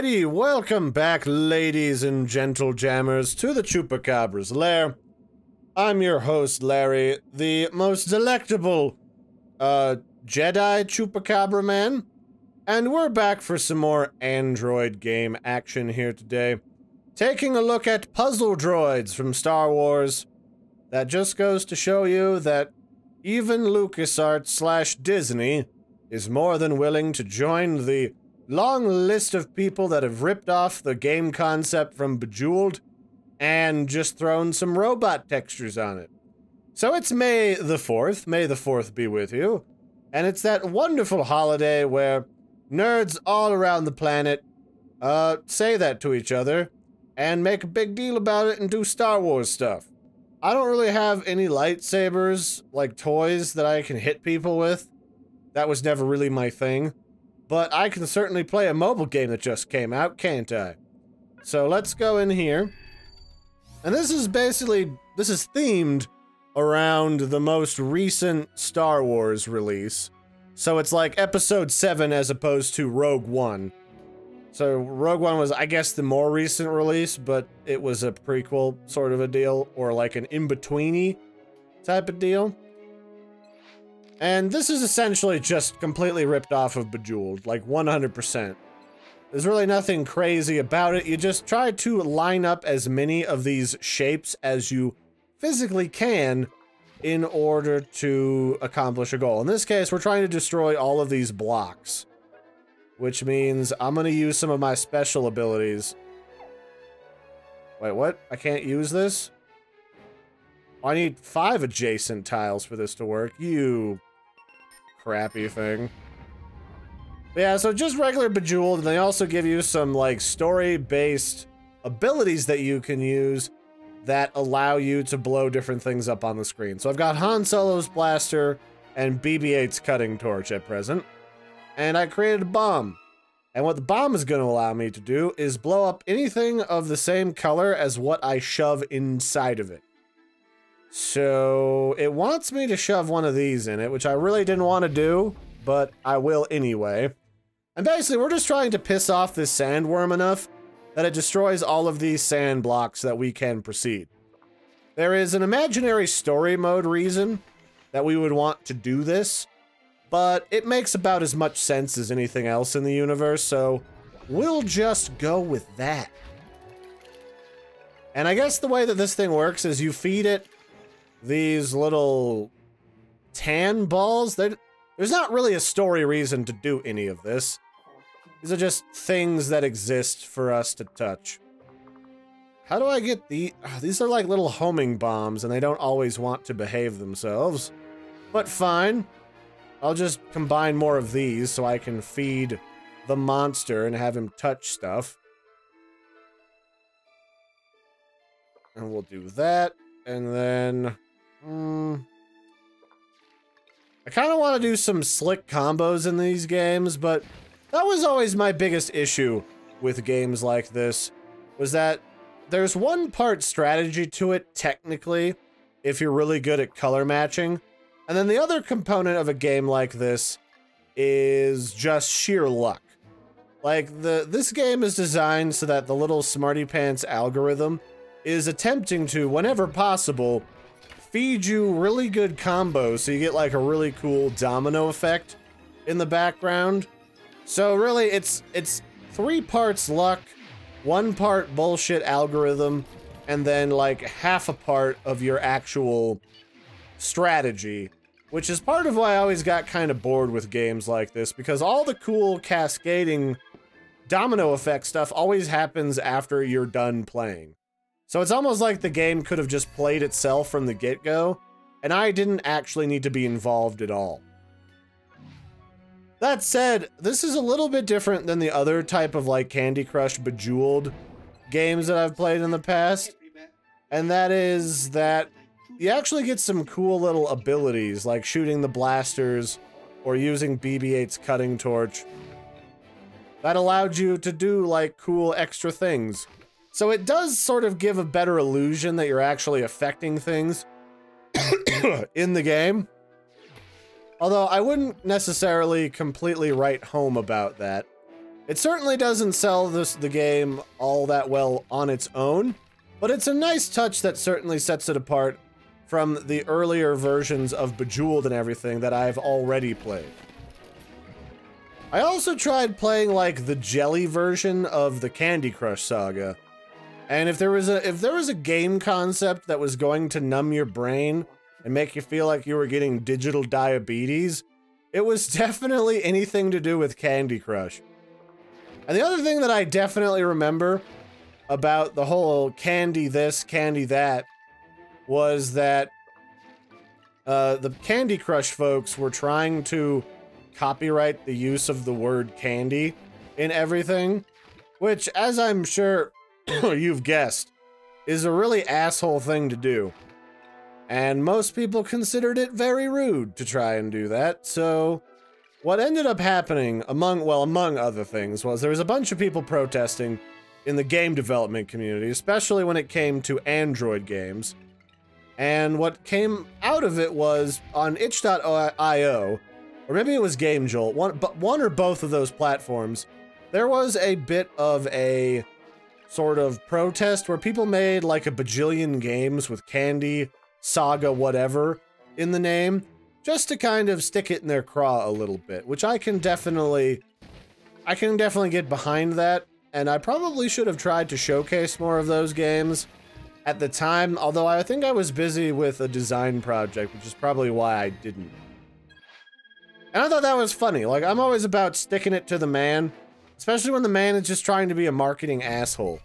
Alrighty, welcome back, ladies and gentle jammers, to the Chupacabra's lair. I'm your host, Larry, the most delectable, Jedi Chupacabra man, and we're back for some more Android game action here today, taking a look at Puzzle Droids from Star Wars. That just goes to show you that even LucasArts / Disney is more than willing to join the long list of people that have ripped off the game concept from Bejeweled and just thrown some robot textures on it. So it's May the 4th, May the 4th be with you, and it's that wonderful holiday where nerds all around the planet say that to each other and make a big deal about it and do Star Wars stuff. I don't really have any lightsabers, like toys, that I can hit people with. That was never really my thing. But I can certainly play a mobile game that just came out, can't I? So let's go in here. And this is themed around the most recent Star Wars release. So it's like Episode 7 as opposed to Rogue One. So Rogue One was, I guess, the more recent release, but it was a prequel sort of a deal, or like an in-betweeny type of deal. And this is essentially just completely ripped off of Bejeweled, like 100%. There's really nothing crazy about it. You just try to line up as many of these shapes as you physically can in order to accomplish a goal. In this case, we're trying to destroy all of these blocks, which means I'm gonna use some of my special abilities. Wait, what? I can't use this? I need 5 adjacent tiles for this to work. You crappy thing. Yeah, so just regular Bejeweled, and they also give you some, like, story-based abilities that you can use that allow you to blow different things up on the screen. So I've got Han Solo's blaster and BB-8's cutting torch at present, and I created a bomb. And what the bomb is going to allow me to do is blow up anything of the same color as what I shove inside of it. So it wants me to shove one of these in it, which I really didn't want to do, but I will anyway. And basically, we're just trying to piss off this sandworm enough that it destroys all of these sand blocks so that we can proceed. There is an imaginary story mode reason that we would want to do this, but it makes about as much sense as anything else in the universe, so we'll just go with that. And I guess the way that this thing works is you feed it these little tan balls. There's not really a story reason to do any of this. These are just things that exist for us to touch. How do I get these are like little homing bombs, and they don't always want to behave themselves. But fine. I'll just combine more of these so I can feed the monster and have him touch stuff. And we'll do that, and then I kind of want to do some slick combos in these games, but that was always my biggest issue with games like this, was that there's one part strategy to it, technically, if you're really good at color matching, and then the other component of a game like this is just sheer luck. Like, this game is designed so that the little smarty pants algorithm is attempting to, whenever possible, feed you really good combos so you get like a really cool domino effect in the background. So really it's 3 parts luck, 1 part bullshit algorithm, and then like half a part of your actual strategy, which is part of why I always got kind of bored with games like this, because all the cool cascading domino effect stuff always happens after you're done playing. So it's almost like the game could have just played itself from the get-go, and I didn't actually need to be involved at all. That said, this is a little bit different than the other type of like Candy Crush Bejeweled games that I've played in the past. And that is that you actually get some cool little abilities, like shooting the blasters or using BB-8's cutting torch, that allowed you to do like cool extra things. So it does sort of give a better illusion that you're actually affecting things in the game. Although I wouldn't necessarily completely write home about that. It certainly doesn't sell the game all that well on its own, but it's a nice touch that certainly sets it apart from the earlier versions of Bejeweled and everything that I've already played. I also tried playing like the jelly version of the Candy Crush saga. And if there was a game concept that was going to numb your brain and make you feel like you were getting digital diabetes, it was definitely anything to do with Candy Crush. And the other thing that I definitely remember about the whole candy this, candy that, was that the Candy Crush folks were trying to copyright the use of the word candy in everything, which, as I'm sure you've guessed, is a really asshole thing to do. And most people considered it very rude to try and do that, so what ended up happening, among other things, was there was a bunch of people protesting in the game development community, especially when it came to Android games. And what came out of it was on itch.io, or maybe it was GameJolt, one or both of those platforms, there was a bit of a sort of protest where people made like a bajillion games with candy, saga, whatever in the name, just to kind of stick it in their craw a little bit, which I can definitely get behind that, and I probably should have tried to showcase more of those games at the time, although I think I was busy with a design project, which is probably why I didn't. And I thought that was funny. Like, I'm always about sticking it to the man, especially when the man is just trying to be a marketing asshole.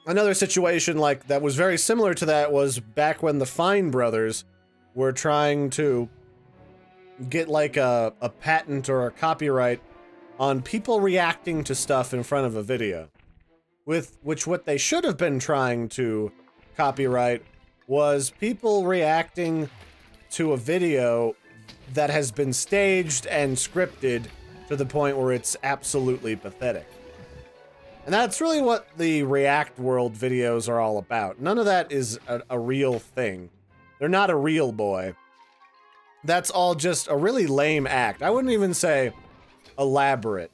Another situation like that was very similar to that was back when the Fine brothers were trying to get like a patent or a copyright on people reacting to stuff in front of a video. What they should have been trying to copyright was people reacting to a video that has been staged and scripted to the point where it's absolutely pathetic. And that's really what the React World videos are all about. None of that is a real thing. They're not a real boy. That's all just a really lame act. I wouldn't even say elaborate.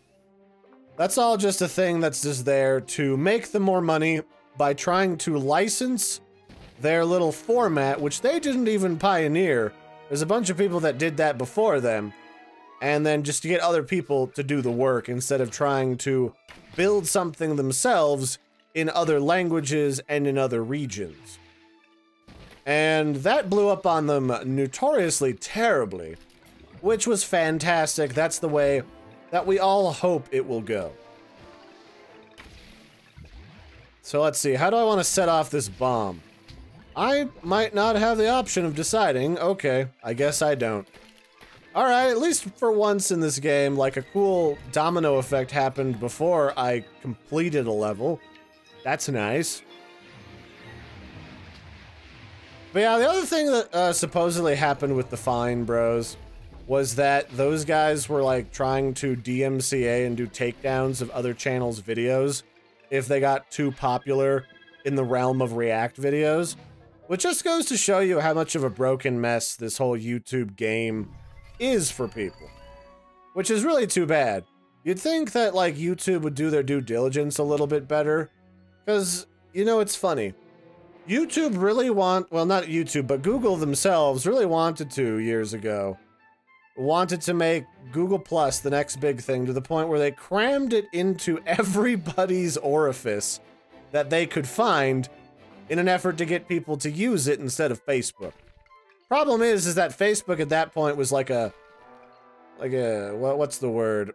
That's all just a thing that's just there to make them more money by trying to license their little format, which they didn't even pioneer. There's a bunch of people that did that before them, and then just to get other people to do the work instead of trying to build something themselves in other languages and in other regions. And that blew up on them notoriously terribly, which was fantastic. That's the way that we all hope it will go. So let's see, how do I want to set off this bomb? I might not have the option of deciding. Okay, I guess I don't. Alright, at least for once in this game, like a cool domino effect happened before I completed a level. That's nice. But yeah, the other thing that supposedly happened with the Fine Bros was that those guys were like trying to DMCA and do takedowns of other channels' videos if they got too popular in the realm of React videos. Which just goes to show you how much of a broken mess this whole YouTube game is for people. Which is really too bad. You'd think that like YouTube would do their due diligence a little bit better. Because, you know, it's funny. YouTube really well, not YouTube, but Google themselves really wanted to years ago. Wanted to make Google Plus the next big thing to the point where they crammed it into everybody's orifice that they could find in an effort to get people to use it instead of Facebook. Problem is that Facebook at that point was like a what's the word?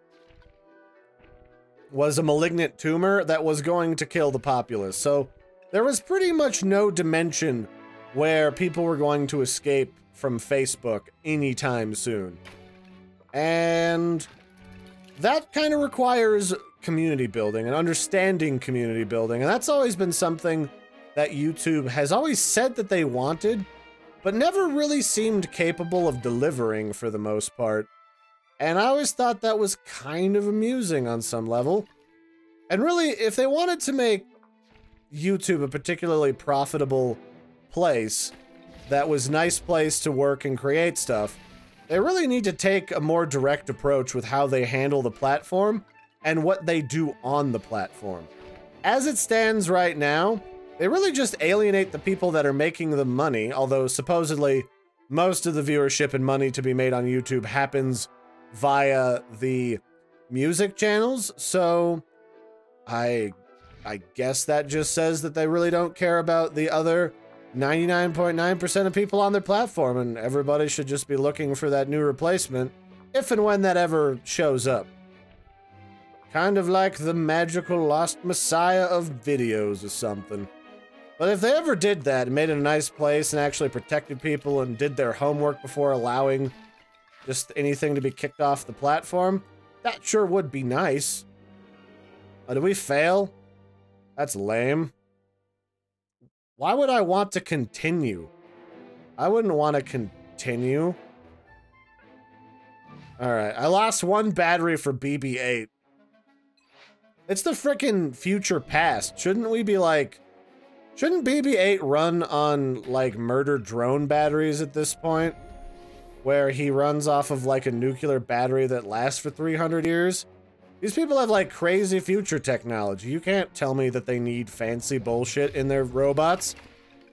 Was a malignant tumor that was going to kill the populace. So there was pretty much no dimension where people were going to escape from Facebook anytime soon. And that kind of requires community building and understanding community building. And that's always been something that YouTube has always said that they wanted, but never really seemed capable of delivering for the most part. And I always thought that was kind of amusing on some level. And really, if they wanted to make YouTube a particularly profitable place that was a nice place to work and create stuff, they really need to take a more direct approach with how they handle the platform and what they do on the platform. As it stands right now, they really just alienate the people that are making the money, although supposedly most of the viewership and money to be made on YouTube happens via the music channels, so I guess that just says that they really don't care about the other 99.9% of people on their platform, and everybody should just be looking for that new replacement if and when that ever shows up. Kind of like the magical lost messiah of videos or something. But if they ever did that and made it a nice place and actually protected people and did their homework before allowing just anything to be kicked off the platform, that sure would be nice. Oh, did we fail? That's lame. Why would I want to continue? I wouldn't want to continue. Alright, I lost one battery for BB-8. It's the frickin' future past. Shouldn't we be like... Shouldn't BB-8 run on, like, murder drone batteries at this point? Where he runs off of, like, a nuclear battery that lasts for 300 years? These people have, like, crazy future technology. You can't tell me that they need fancy bullshit in their robots.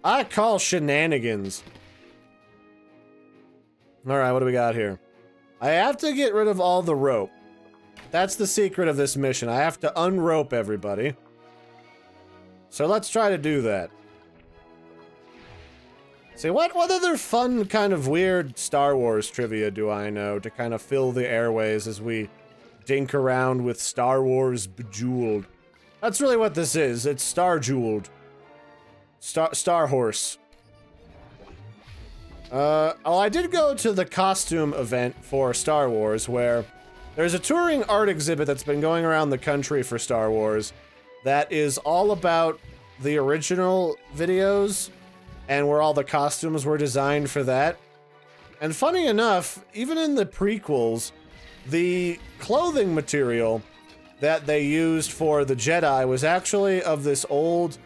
I call shenanigans. Alright, what do we got here? I have to get rid of all the rope. That's the secret of this mission. I have to unrope everybody. So let's try to do that. See, what other fun, kind of weird Star Wars trivia do I know to kind of fill the airways as we dink around with Star Wars Bejeweled? That's really what this is. It's Star Jeweled. Star Horse. Oh, I did go to the costume event for Star Wars, where there's a touring art exhibit that's been going around the country for Star Wars that is all about the original videos and where all the costumes were designed for that. And funny enough, even in the prequels, the clothing material that they used for the Jedi was actually of this old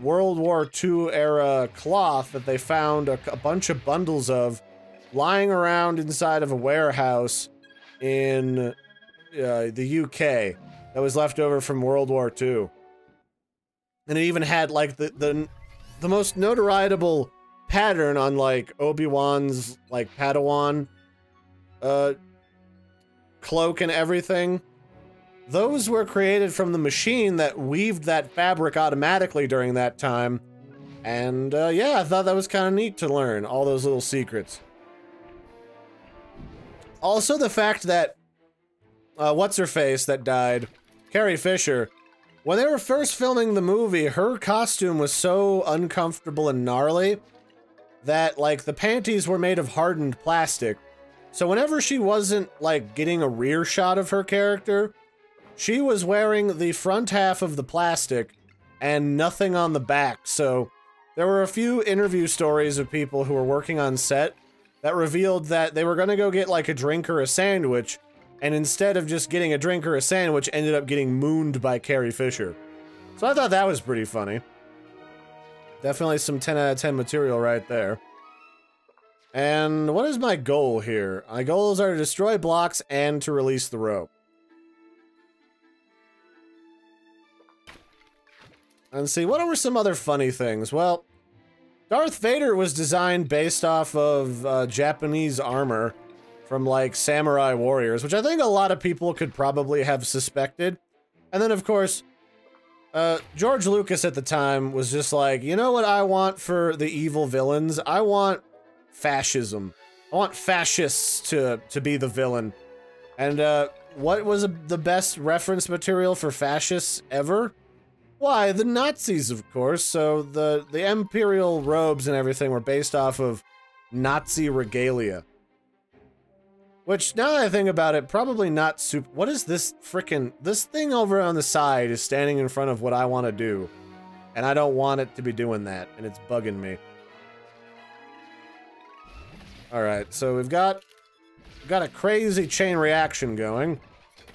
World War II era cloth that they found a bunch of bundles of lying around inside of a warehouse in the UK that was left over from World War II. And it even had like the most notarizable pattern on like Obi-Wan's like Padawan cloak and everything. Those were created from the machine that weaved that fabric automatically during that time. And yeah, I thought that was kind of neat to learn all those little secrets. Also the fact that what's-her-face that died, Carrie Fisher, when they were first filming the movie, her costume was so uncomfortable and gnarly that, like, the panties were made of hardened plastic. So whenever she wasn't, like, getting a rear shot of her character, she was wearing the front half of the plastic and nothing on the back. So there were a few interview stories of people who were working on set that revealed that they were gonna go get, like, a drink or a sandwich, and instead of just getting a drink or a sandwich, ended up getting mooned by Carrie Fisher. So I thought that was pretty funny. Definitely some 10 out of 10 material right there. And what is my goal here? My goals are to destroy blocks and to release the rope. And see, what were some other funny things? Well, Darth Vader was designed based off of Japanese armor from, like, samurai warriors, which I think a lot of people could probably have suspected. And then, of course, George Lucas at the time was just like, you know what I want for the evil villains? I want fascism. I want fascists to be the villain. And what was the best reference material for fascists ever? Why, the Nazis, of course. So the imperial robes and everything were based off of Nazi regalia. Which, now that I think about it, probably not super... What is this frickin'... This thing over on the side is standing in front of what I want to do. And I don't want it to be doing that, and it's bugging me. Alright, so we've got a crazy chain reaction going.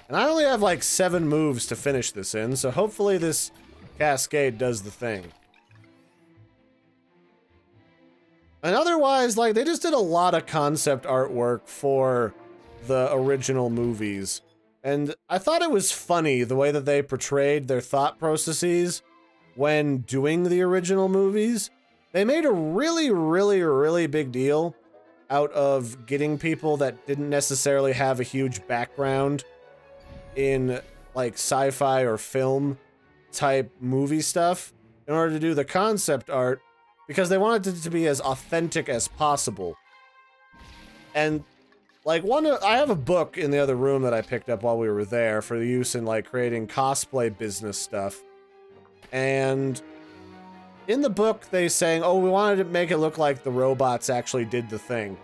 And I only have like 7 moves to finish this in, so hopefully this cascade does the thing. And otherwise, like, they just did a lot of concept artwork for the original movies. And I thought it was funny the way that they portrayed their thought processes when doing the original movies. They made a really, really, really big deal out of getting people that didn't necessarily have a huge background in, like, sci-fi or film type movie stuff in order to do the concept art, because they wanted it to be as authentic as possible. And like I have a book in the other room that I picked up while we were there for the use in like creating cosplay business stuff. And in the book they saying, oh, we wanted to make it look like the robots actually did the thing,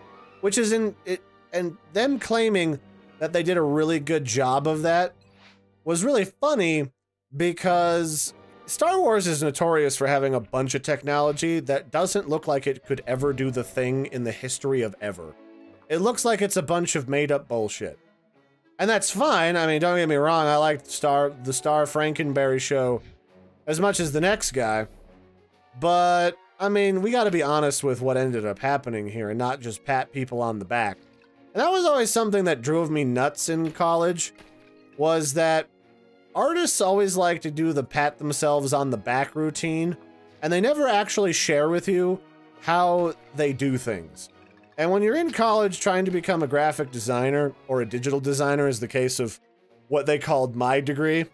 which is in it, and them claiming that they did a really good job of that was really funny, because Star Wars is notorious for having a bunch of technology that doesn't look like it could ever do the thing in the history of ever. It looks like it's a bunch of made-up bullshit. And that's fine. I mean, don't get me wrong, I like the Star Frankenberry show as much as the next guy. But, I mean, we gotta be honest with what ended up happening here and not just pat people on the back. And that was always something that drove me nuts in college, was that artists always like to do the pat themselves on the back routine, and they never actually share with you how they do things. And when you're in college trying to become a graphic designer, or a digital designer is the case of what they called my degree,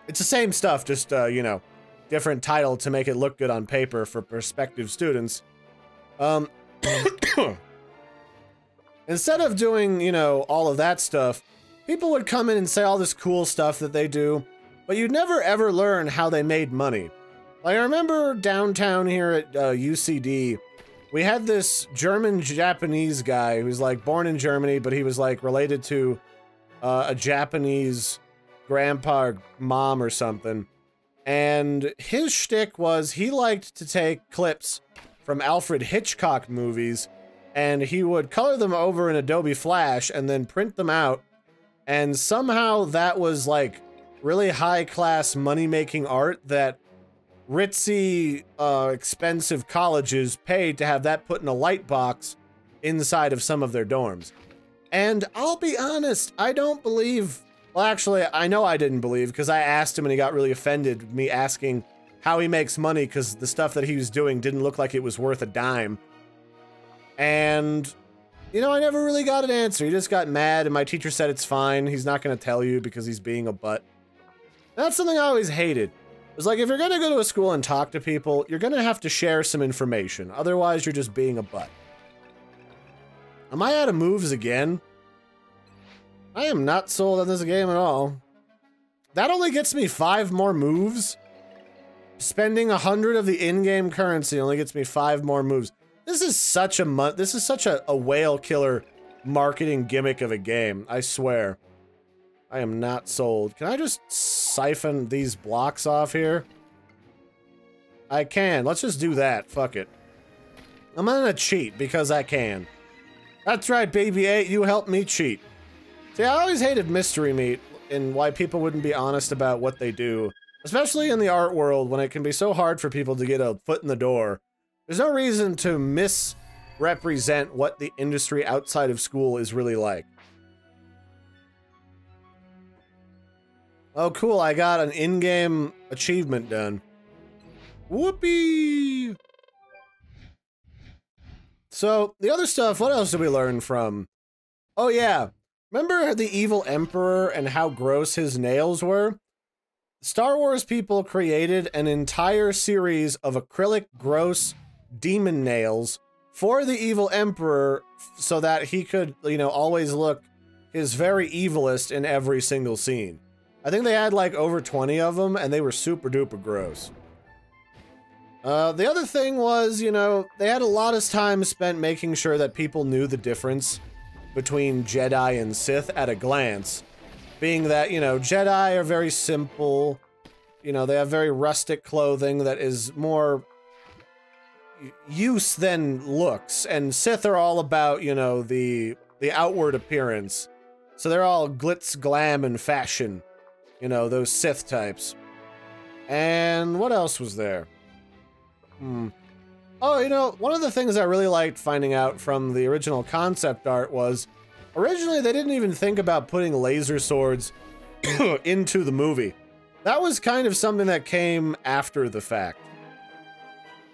it's the same stuff, just, you know, different title to make it look good on paper for prospective students. Instead of doing, you know, all of that stuff, people would come in and say all this cool stuff that they do, but you'd never ever learn how they made money. Like, I remember downtown here at UCD, we had this German-Japanese guy who's like born in Germany, but he was like related to a Japanese grandpa or mom or something. And his shtick was he liked to take clips from Alfred Hitchcock movies, and he would color them over in Adobe Flash and then print them out. And somehow that was like really high-class money-making art that ritzy, expensive colleges paid to have that put in a light box inside of some of their dorms. And I'll be honest, I don't believe... Well, actually, I know I didn't believe, because I asked him and he got really offended with me asking how he makes money, because the stuff that he was doing didn't look like it was worth a dime. And... you know, I never really got an answer. He just got mad, and my teacher said it's fine. He's not going to tell you because he's being a butt. And that's something I always hated. It was like, if you're going to go to a school and talk to people, you're going to have to share some information. Otherwise, you're just being a butt. Am I out of moves again? I am not sold on this game at all. That only gets me 5 more moves? Spending 100 of the in-game currency only gets me 5 more moves. This is such a whale killer marketing gimmick of a game, I swear. I am not sold. Can I just siphon these blocks off here? I can. Let's just do that. Fuck it. I'm gonna cheat because I can. That's right, baby 8. You helped me cheat. See, I always hated mystery meat and why people wouldn't be honest about what they do. Especially in the art world when it can be so hard for people to get a foot in the door. There's no reason to misrepresent what the industry outside of school is really like. Oh, cool, I got an in-game achievement done. Whoopee! So, the other stuff, what else did we learn from? Oh yeah, remember the evil emperor and how gross his nails were? Star Wars people created an entire series of acrylic gross demon nails for the evil emperor so that he could, you know, always look his very evilest in every single scene. I think they had like over 20 of them and they were super duper gross. The other thing was, you know, they had a lot of time spent making sure that people knew the difference between Jedi and Sith at a glance. Being that, you know, Jedi are very simple, you know, they have very rustic clothing that is more use than looks, and Sith are all about, you know, the outward appearance. So they're all glitz, glam, and fashion. You know, those Sith types. And what else was there? Oh, you know, one of the things I really liked finding out from the original concept art was, originally they didn't even think about putting laser swords into the movie. That was kind of something that came after the fact.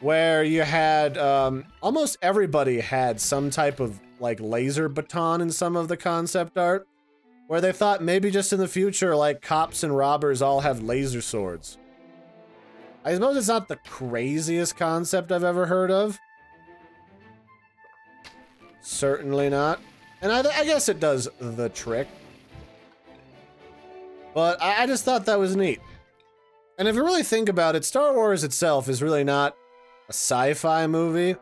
Where you had, almost everybody had some type of, like, laser baton in some of the concept art. Where they thought maybe just in the future, like, cops and robbers all have laser swords. I suppose it's not the craziest concept I've ever heard of. Certainly not. And I guess it does the trick. But I just thought that was neat. And if you really think about it, Star Wars itself is really not a sci-fi movie.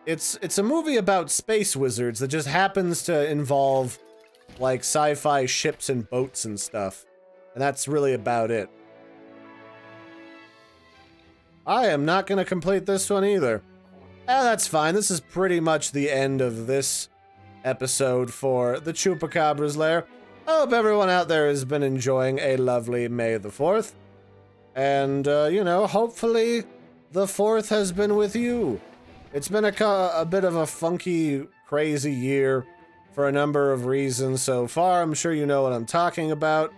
It's a movie about space wizards that just happens to involve, like, sci-fi ships and boats and stuff. And that's really about it. I am not going to complete this one either. That's fine. This is pretty much the end of this episode for the Chupacabra's Lair. I hope everyone out there has been enjoying a lovely May the 4th. And, you know, hopefully the 4th has been with you. It's been a bit of a funky, crazy year for a number of reasons so far. I'm sure you know what I'm talking about.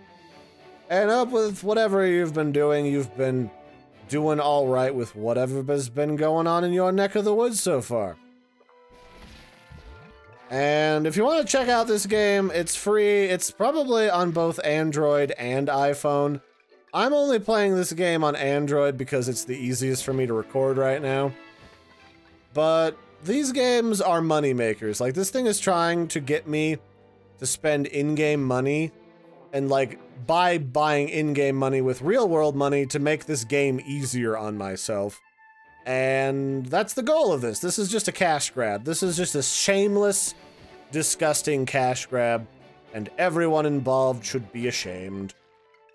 And up with whatever you've been doing all right with whatever has been going on in your neck of the woods so far. And if you want to check out this game, it's free. It's probably on both Android and iPhone. I'm only playing this game on Android because it's the easiest for me to record right now. But these games are money makers. Like, this thing is trying to get me to spend in-game money and, like, by buying in-game money with real-world money to make this game easier on myself. And that's the goal of this. This is just a cash grab. This is just a shameless, disgusting cash grab, and everyone involved should be ashamed.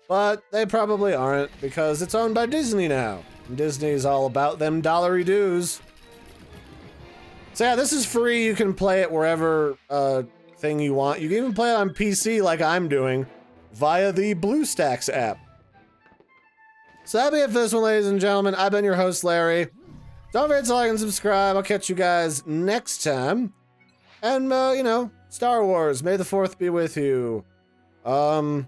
But they probably aren't, because it's owned by Disney now. And Disney's all about them dollary dues. So yeah, this is free. You can play it wherever thing you want. You can even play it on PC like I'm doing, via the BlueStacks app. So that'll be it for this one, ladies and gentlemen. I've been your host, Larry. Don't forget to like and subscribe. I'll catch you guys next time. And, you know, Star Wars, May the 4th be with you. I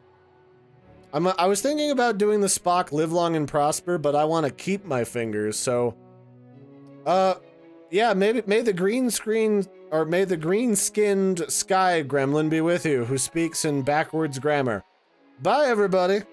was thinking about doing the Spock Live Long and Prosper, but I want to keep my fingers, so... yeah, may the green-skinned Sky Gremlin be with you, who speaks in backwards grammar. Bye, everybody!